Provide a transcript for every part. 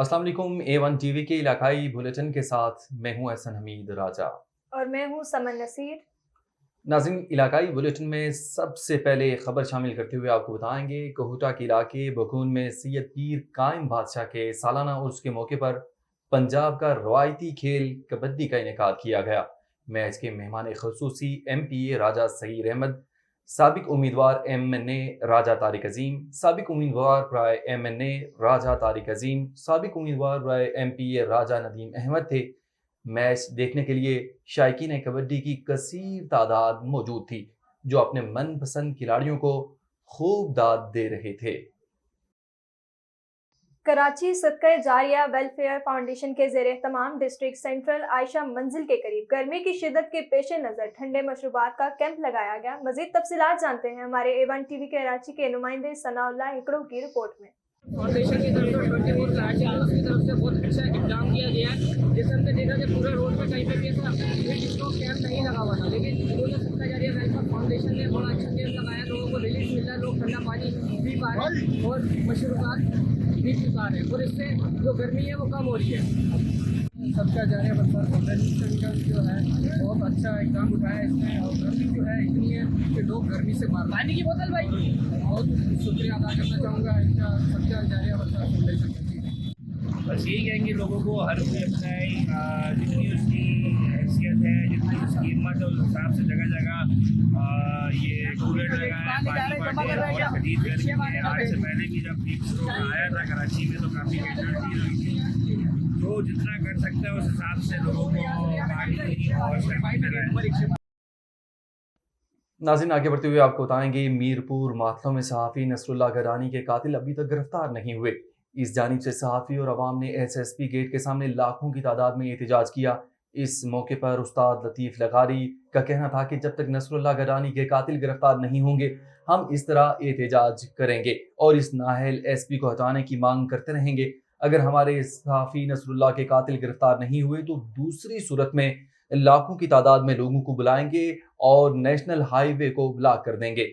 अस्सलाम वालेकुम। A1 TV के इलाकाई बुलेटिन के साथ मैं हूं एहसन हमीद राजा। और मैं हूँ समन नसीर। नाज़रीन, इलाकाई बुलेटिन में सबसे पहले खबर शामिल करते हुए आपको बताएंगे कोहटा के इलाके बकून में सैयद पीर कायम बादशाह के सालाना उर्स के मौके पर पंजाब का रवायती खेल कबड्डी का इनेकाद किया गया। मैच के मेहमान खसूसी MPA राजा सगीर अहमद, साबिक उम्मीदवार MNA राजा तारिक अजीम, साबिक उम्मीदवार राय MNA राजा तारिक अजीम, साबिक उम्मीदवार राय MPA राजा नदीम अहमद थे। मैच देखने के लिए शायकीन कबड्डी की कसीर तादाद मौजूद थी, जो अपने मनपसंद खिलाड़ियों को खूब दाद दे रहे थे। कराची सदका जारिया वेलफेयर फाउंडेशन के ज़ेर एहतमाम डिस्ट्रिक्ट सेंट्रल आयशा मंजिल के करीब गर्मी की शिद्दत के पेश नज़र ठंडे मशरूबात का कैंप लगाया गया। मज़ीद तफसीलात जानते हैं हमारे A1 टीवी कराची के नुमाइंदे सनाउल्लाह हिकड़ो की रिपोर्ट में। फाउंडेशन की तरफ से 24 कराची हाउस की तरफ से बहुत अच्छा इंतजाम किया गया है। जैसे हमने देखा कि पूरे रोड पे कहीं पे भी ऐसा कैंप नहीं लगा हुआ था, लेकिन सदका जारिया वेलफेयर फाउंडेशन ने बड़ा अच्छा कैंप लगाया। लोगों को रिलीफ मिल रहा है, लोग ठंडा पानी पी पा रहे हैं और मशरूबात भी पी पा रहे हैं, और इससे जो गर्मी है वो कम हो रही है। सदका जारिया वेलफेयर फाउंडेशन का जो है बहुत अच्छा एग्जाम उठाया इसने, और गर्मी जो है इतनी है कि लोग गर्मी से मार पानी की बोतल भाई बहुत शुक्रिया अदा करना चाहूँगा इनका सदका जारिया वेलफेयर फाउंडेशन का। बस यही कहेंगे लोगों को, हर कोई अपना जितनी उसकी हैसियत है, जितनी उसकी हिम्मत है, उस हिसाब से जगह जगह ये कूलर लगाए, पानी बांटे। और शदीद गर्मी है, आज से पहले भी जब पीक स्ट्रोक आया था कराची में तो काफ़ी कैजुअलिटीज हुई थी। तो जितना कर सकते हैं उस हिसाब से लोगों को पानी और शरबत लगाएं। नाज़रीन, आगे बढ़ते हुए आपको बताएंगे मीरपुर मातलों में सहाफ़ी नसरुल्लाह गरानी के कातिल अभी तक गिरफ्तार नहीं हुए। इस जानिब से सहाफ़ी और अवाम ने SSP गेट के सामने लाखों की तादाद में एहतजाज किया। इस मौके पर उस्ताद लतीफ़ लगारी का कहना था कि जब तक नसरुल्लाह गरानी के कातिल गिरफ्तार नहीं होंगे हम इस तरह एहतजाज करेंगे और इस नाअहल SP को हटाने की मांग करते रहेंगे। अगर हमारे सहाफ़ी नसरुल्लाह के कातिल गिरफ्तार नहीं हुए तो दूसरी सूरत में लाखों की तादाद में लोगों को बुलाएंगे और नेशनल हाईवे को ब्लॉक कर देंगे।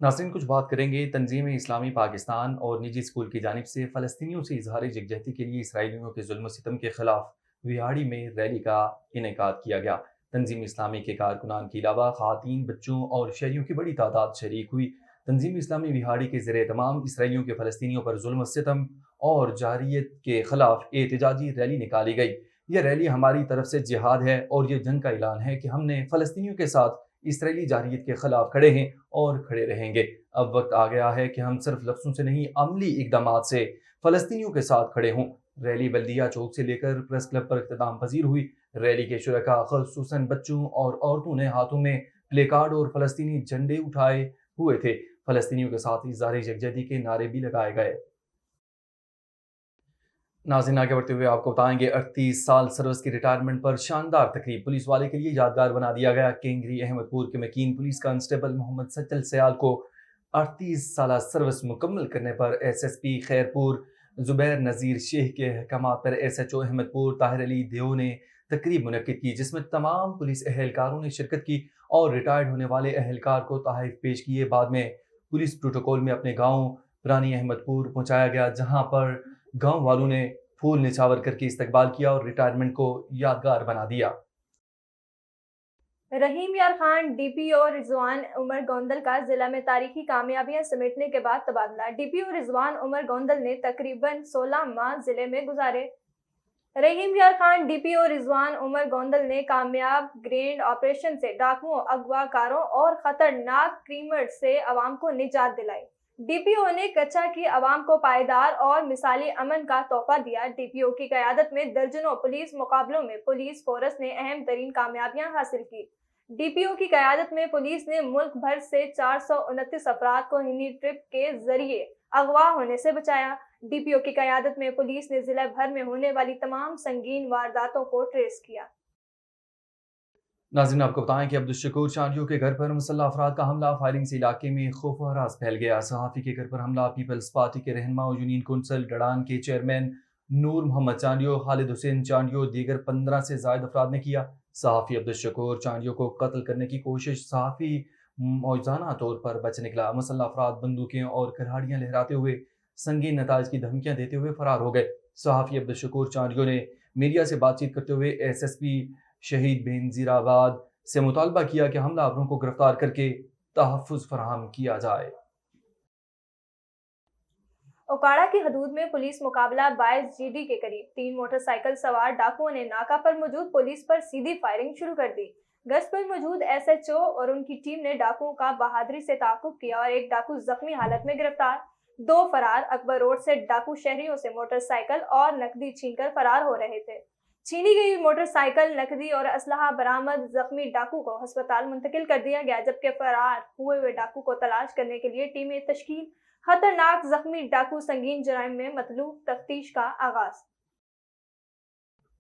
नाज़रीन, कुछ बात करेंगे तंजीम इस्लामी पाकिस्तान और निजी स्कूल की जानिब से फ़लस्तीनियों से इजहार यकजहती के लिए इसराइलियों के जुल्म सितम के खिलाफ विहाड़ी में रैली का इनेकाद किया गया। तंजीम इस्लामी के कारकुनान के अलावा ख़वातीन, बच्चों और शहरियों की बड़ी तादाद शरीक हुई। तंजीम इस्लामी विहाड़ी के ज़ेर तमाम इसराइलियों के फ़लस्तीनियों पर जुल्म सितम और जारियत के खिलाफ एहतजाजी रैली निकाली गई। यह रैली हमारी तरफ से जिहाद है और ये जंग का ऐलान है कि हमने फ़लस्तीनियों के साथ इसराइली जारियत के खिलाफ खड़े हैं और खड़े रहेंगे। अब वक्त आ गया है कि हम सिर्फ लफ्ज़ों से नहीं, अमली इक़दामात से फ़लस्तीनियों के साथ खड़े हों। रैली बल्दिया चौक से लेकर प्रेस क्लब पर इख्तिताम पजीर हुई। रैली के शुरका ख़ुसूसन बच्चों और औरतों ने हाथों में प्ले कार्ड और फ़लस्तीनी झंडे उठाए हुए थे। फ़लस्तीनियों के साथ इज़हार यकजहती के नारे भी लगाए गए। नाज़रीन, आगे बढ़ते हुए आपको बताएंगे 38 साल सर्विस की रिटायरमेंट पर शानदार तकरीब पुलिस वाले के लिए यादगार बना दिया गया। केंगरी अहमदपुर के मकीन पुलिस कांस्टेबल मोहम्मद सचल सयाल को 38 साल सर्विस मुकम्मल करने पर SSP खैरपुर जुबैर नज़ीर शेख के अहकामात पर SHO अहमदपुर ताहिर अली देओ ने तकरीब मुनक्किद की, जिसमें तमाम पुलिस एहलकारों ने शिरकत की और रिटायर्ड होने वाले एहलकार को तोहफ़े पेश किए। बाद में पुलिस प्रोटोकॉल में अपने गाँव पुरानी अहमदपुर पहुँचाया गया, जहाँ पर गाँव वालों ने फूल निछावर करके इस्तकबाल किया और रिटायरमेंट को यादगार बना दिया। रहीम यार खान DPO रिजवान उमर गोंदल का जिला में तारीखी कामयाबियां समेटने के बाद तबादला। DPO रिजवान उमर गोंदल ने तकरीबन 16 माह जिले में गुजारे। रहीम यार खान DPO रिजवान उमर गोंदल ने कामयाब ग्रेंड ऑपरेशन से डाकुओं, अगवाकारों और खतरनाक क्रीमर से आवाम को निजात दिलाई। DPO ने कच्चा की आवाम को पायदार और मिसाली अमन का तोहफा दिया। DPO की क़यादत में दर्जनों पुलिस मुकाबलों में पुलिस फोर्स ने अहम तरीन कामयाबियां हासिल की। DPO की क़यादत में पुलिस ने मुल्क भर से 429 अफराद को हिनी ट्रिप के जरिए अगवा होने से बचाया। DPO की क़यादत में पुलिस ने जिला भर में होने वाली तमाम संगीन वारदातों को ट्रेस किया। नाज़रीन, आपको बताएं कि अब्दुल शकूर चांडियों के घर पर मुसल्लह अफराद का हमला, फायरिंग से इलाके में खौफ व हरास फैल गया। सहाफ़ी के घर पर हमला, पीपल्स पार्टी के रहनुमा और यूनियन कौंसिल डड़ान के चेयरमैन नूर मोहम्मद चांडियो, खालिद हुसैन चांडियो, दीगर 15 से ज़ायद अफराद ने किया। सहाफ़ी अब्दुल शकूर चांडियो को कत्ल करने की कोशिश, सहाफ़ी मौजाना तौर पर बच निकला। मुसल्लह अफराद बंदूकें और कुल्हाड़ियाँ लहराते हुए संगीन नताज की धमकियां देते हुए फरार हो गए। सहाफ़ी अब्दुलशकूर चांडियो ने मीडिया से बातचीत करते हुए SSP शहीद बेनज़ीराबाद से मुतालबा किया कि हमलावरों को गिरफ्तार करके तहफ़्फ़ुज़ फराहम किया जाए। ओकाड़ा की हदूद में पुलिस मुकाबला 22 GD के करीब 3 मोटरसाइकिल सवार डाकुओं ने नाका पर मौजूद पुलिस पर सीधी फायरिंग शुरू कर दी। गश्त पर मौजूद SHO और उनकी टीम ने डाकुओं का बहादुरी से ताक़ुब किया और एक डाकू जख्मी हालत में गिरफ्तार। 2 फरार अकबर रोड से डाकू शहरियों से मोटरसाइकिल और नकदी छीनकर फरार हो रहे थे। छीनी गई मोटरसाइकिल, नकदी और असलहा बरामद। जख्मी डाकू को अस्पताल मुंतकिल कर दिया गया, जबकि फरार हुए हुए डाकू को तलाश करने के लिए टीमें तश्कील। खतरनाक जख्मी डाकू संगीन जराइम में मतलूब तफ्तीश का आगाज।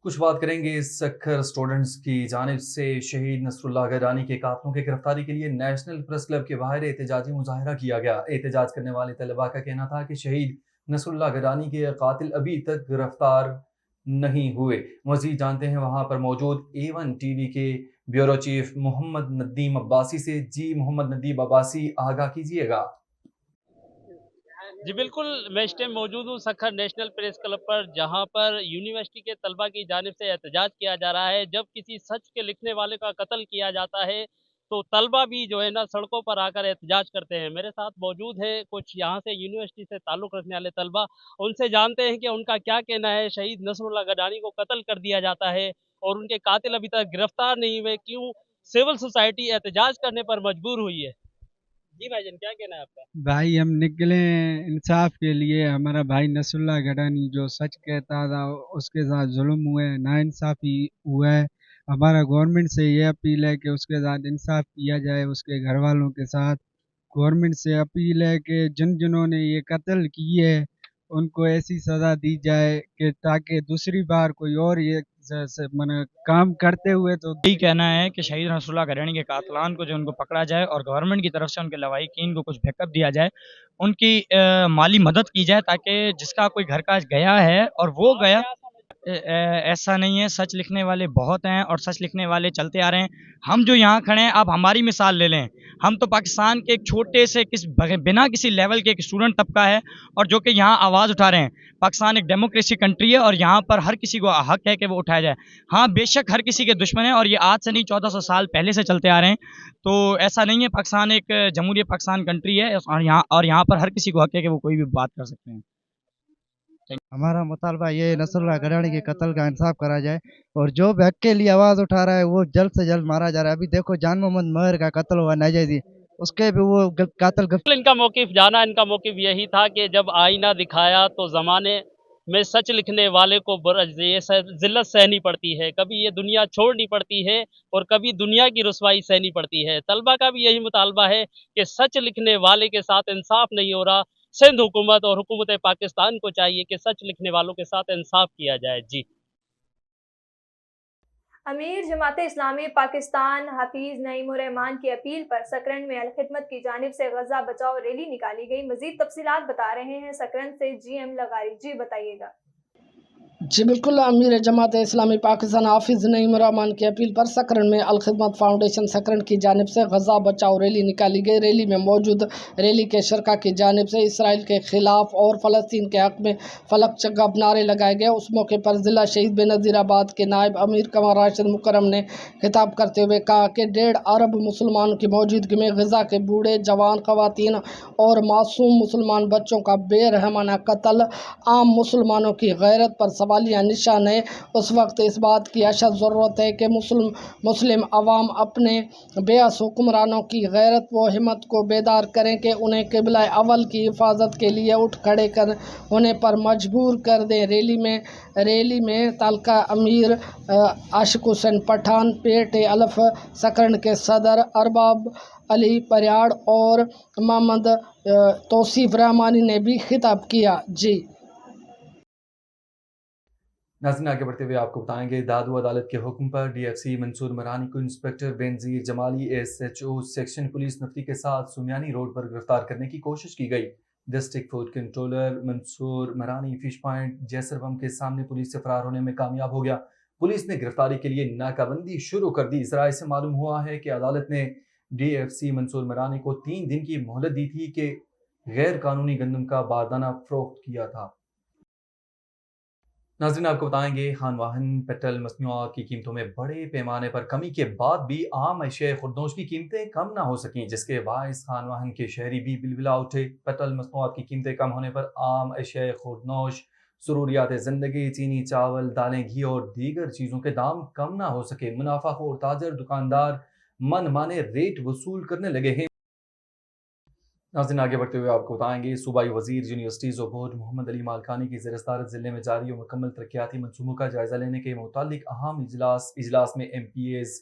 कुछ बात करेंगे सक्खर स्टूडेंट्स की जानिब से शहीद नसरुल्लाह गडानी के कातलों की गिरफ्तारी के लिए नेशनल प्रेस क्लब के बाहर एहतजाजी मुजाहरा किया गया। एहतजाज करने वाले तलबा का कहना था कि शहीद नसरुल्लाह गडानी के कातिल अभी तक गिरफ्तार नहीं हुए। मज़ीद जानते हैं वहाँ पर मौजूद A1 TV के ब्यूरो चीफ मोहम्मद नदीम अब्बासी से। जी मोहम्मद नदीम अब्बासी, आगाह कीजिएगा। जी बिल्कुल, मैं इस टाइम मौजूद हूँ सक्खर नेशनल प्रेस क्लब पर, जहाँ पर यूनिवर्सिटी के तलबा की जानिब से एहतजाज किया जा रहा है। जब किसी सच के लिखने वाले का कत्ल किया जाता है तो तलबा भी जो है ना सड़कों पर आकर एहतजाज करते हैं। मेरे साथ मौजूद है कुछ यहाँ से यूनिवर्सिटी से ताल्लुक़ रखने वाले तलबा, उनसे जानते हैं कि उनका क्या कहना है। शहीद नसरुल्लाह गडानी को कत्ल कर दिया जाता है और उनके कातिल अभी तक गिरफ्तार नहीं हुए, क्यों सिविल सोसाइटी एहतजाज करने पर मजबूर हुई है? जी भाईजान, क्या कहना है आपका? भाई हम निकले इंसाफ के लिए। हमारा भाई नसरुल्लाह गडानी जो सच कहता था उसके साथ जुल्म हुआ है, नाइंसाफ़ी हुआ है। हमारा गवर्नमेंट से ये अपील है कि उसके साथ इंसाफ किया जाए, उसके घर वालों के साथ। गवर्नमेंट से अपील है कि जिन्होंने ये कत्ल किए है उनको ऐसी सज़ा दी जाए कि ताकि दूसरी बार कोई और ये माने काम करते हुए तो। यही कहना है कि शहीद नसरुल्लाह गडानी के कातलान को जो उनको पकड़ा जाए और गवर्नमेंट की तरफ से उनके लवाहिकीन को कुछ बैकअप दिया जाए, उनकी माली मदद की जाए, ताकि जिसका कोई घर काज गया है और वो गया ऐसा नहीं है। सच लिखने वाले बहुत हैं और सच लिखने वाले चलते आ रहे हैं। हम जो यहाँ खड़े हैं, आप हमारी मिसाल ले लें। हम तो पाकिस्तान के एक छोटे से बिना किसी लेवल के एक स्टूडेंट तबका है और जो कि यहाँ आवाज़ उठा रहे हैं। पाकिस्तान एक डेमोक्रेसी कंट्री है और यहाँ पर हर किसी को हक है कि वो उठाया जाए। हाँ, बेशक हर किसी के दुश्मन है और ये आज से नहीं 1400 साल पहले से चलते आ रहे हैं। तो ऐसा नहीं है, पाकिस्तान एक जमहूरियत पाकिस्तान कंट्री है और यहाँ पर हर किसी को हक है कि वो कोई भी बात कर सकते हैं। हमारा मुतालबा ये नसरुल्लाह गडानी के कत्ल का इंसाफ करा जाए और जो भी हक के लिए आवाज़ उठा रहा है वो जल्द से जल्द मारा जा रहा है। अभी देखो जान मोहम्मद महर का कत्ल हुआ नाजायज़ी, उसके भी वो कातिल। इनका मौक़िफ़ यही था कि जब आईना दिखाया तो ज़माने में सच लिखने वाले को ये ज़िल्लत सहनी पड़ती है, कभी ये दुनिया छोड़नी पड़ती है और कभी दुनिया की रुसवाई सहनी पड़ती है। तलबा का भी यही मुतालबा है कि सच लिखने वाले के साथ इंसाफ नहीं हो रहा। सिंध हुकूमत और हुकूमत पाकिस्तान को चाहिए कि सच लिखने वालों के साथ इंसाफ किया जाए। जी। अमीर जमात इस्लामी पाकिस्तान हाफिज नईमुर रहमान की अपील पर सकरन में अलखिदमत की जानिब से गजा बचाओ रैली निकाली गई। मजीद तफसीलात बता रहे हैं सकरन से GM लगारी। जी बताइएगा। जी बिल्कुल, अमीर जमात इस्लामी पाकिस्तान हाफिज नईमुर रहमान की अपील पर सकरन में अलखिदमत फाउंडेशन सकरन की जानिब से गजा बचाओ रैली निकाली गई। रैली में मौजूद रैली के शरका की जानिब से इसराइल के खिलाफ और फ़लस्तीन के हक़ में फलक चगब नारे लगाए गए। उस मौके पर ज़िला शहीद बेनज़ीराबाद के नायब अमीर कमर राशिद मुकरम ने खिताब करते हुए कहा कि 1.5 अरब मुसलमानों की मौजूदगी में गजा के बूढ़े, जवान, ख़वातीन और मासूम मुसलमान बच्चों का बेरहमाना कत्ल आम मुसलमानों की गैरत पर सवालिया निशान है। उस वक्त इस बात की अशद ज़रूरत है कि मुस्लिम अवाम अपने बेअस हुक्मरानों की गैरत व हिम्मत को बेदार करें कि उन्हें क़िबला अव्वल की हिफाजत के लिए उठ खड़े होने पर मजबूर कर दें। रैली में तालका अमीर आशिक हुसैन पठान, पेट अलफ सकरन के सदर अरबाब अली परियाड़ और मोहम्मद तौसीफ रहमानी ने भी खिताब किया। जी नाज़रीन, आगे बढ़ते हुए आपको बताएंगे दादू अदालत के हुक्म पर DFC मंसूर मरानी को inspector Benazir Jamali SHO section police नफती के साथ सुमियानी रोड पर गिरफ्तार करने की कोशिश की गई। District food controller Mansoor Marani fish point जैसरबम के सामने पुलिस से फरार होने में कामयाब हो गया। पुलिस ने गिरफ्तारी के लिए नाकाबंदी शुरू कर दी। ज़राए से मालूम हुआ है कि अदालत ने DFC मंसूर मरानी को 3 दिन की मोहलत दी थी कि गैर कानूनी गंदम का बारदाना फरोख्त किया था। नाज़रीन, आपको बताएंगे खान वाहन पेट्रोल मसनूआत की कीमतों में बड़े पैमाने पर कमी के बाद भी आम अशिया खुर्दनोश की कीमतें कम ना हो सकें, जिसके बायस खान वाहन के शहरी भी बिलबिला उठे। पेट्रोल मसनूआत की कीमतें कम होने पर आम अशिया खुर्दनोश, ज़रूरियात ज़िंदगी, चीनी, चावल, दालें, घी और दीगर चीज़ों के दाम कम ना हो सके। मुनाफाखोर ताजर दुकानदार मन माने रेट वसूल करने लगे हैं। नाज़रीन, आगे बढ़ते हुए आपको बताएंगे सूबाई वज़ीर यूनिवर्सिटीज़ और बोर्ड मोहम्मद अली मालकानी की ज़ेर-सदारत ज़िले में जारी और मुकम्मल तरक्याती मंसूबों का जायज़ा लेने के मुतालिक अहम इजलास में MPAs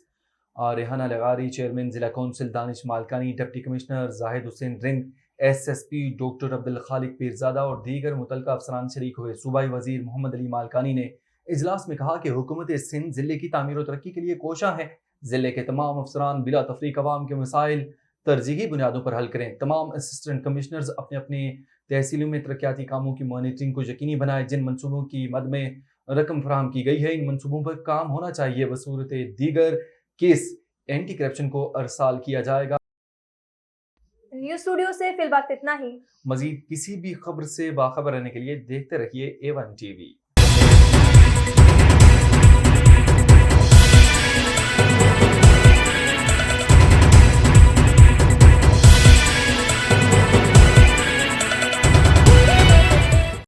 रेहाना लगारी, चेयरमैन ज़िला council Danish Malkani, deputy commissioner Zahid Hussain Rind, SSP doctor Abdul Khaliq Pirzada और दीगर मुतल्लिक़ अफसरान शरीक हुए। सूबाई वज़ीर मोहम्मद अली मालकानी ने इजलास में कहा कि हुकूमत सिंध ज़िले की तामीर और तरक्की के लिए कोशां है। ज़िले के तमाम अफसरान बिला तफरीक अवाम के मसाइल तरजीही बुनियादों पर हल करें। तमाम असिस्टेंट कमिश्नर्स अपने अपने तहसीलों में तरक्याती कामों की मॉनिटरिंग को यकीनी बनाएं। जिन मनसूबों की मद में रकम फराहम की गई है, इन मनसूबों पर काम होना चाहिए। बसूरत दीगर केस एंटी करप्शन को अरसाल किया जाएगा। न्यूज़ स्टूडियो से फिलहाल इतना ही। मजीद किसी भी खबर से बाखबर रहने के लिए देखते रहिए A1 TV।